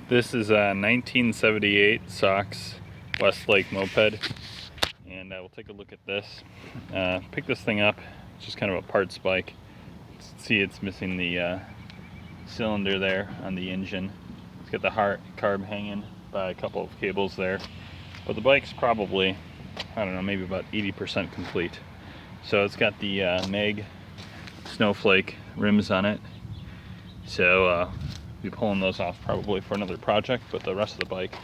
This is a 1978 Sachs Westlake Moped, and we'll take a look at this. Pick this thing up. It's just kind of a parts bike. See, it's missing the cylinder there on the engine. It's got the carb hanging by a couple of cables there, but the bike's probably, I don't know, maybe about 80% complete. So it's got the Meg snowflake rims on it, so I'll be pulling those off probably for another project, but the rest of the bike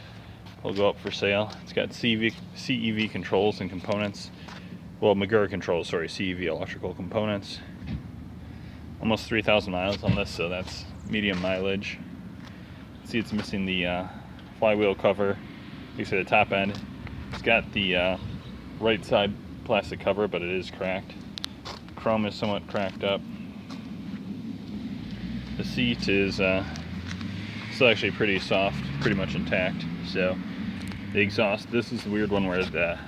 will go up for sale. It's got CEV controls and components, well, Magura controls, sorry, CEV electrical components. Almost 3,000 miles on this, so that's medium mileage. See, it's missing the flywheel cover. You see the top end. It's got the right side plastic cover, but it is cracked. Chrome is somewhat cracked up. The seat is still actually pretty soft, pretty much intact. So the exhaust, this is the weird one where the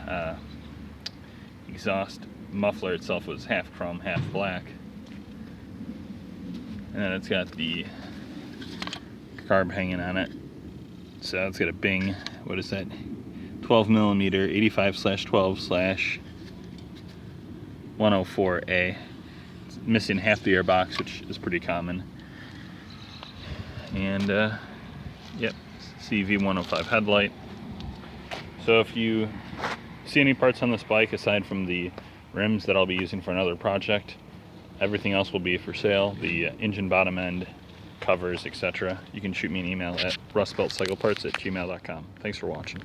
exhaust muffler itself was half chrome, half black. And then it's got the carb hanging on it. So it's got a Bing, what is that? 12 millimeter 85/12/104A. It's missing half the airbox, which is pretty common. And yep, CV105 headlight. So if you see any parts on this bike aside from the rims that I'll be using for another project, everything else will be for sale. The engine bottom end, covers, etc. You can shoot me an email at rustbeltcycleparts@gmail.com. Thanks for watching.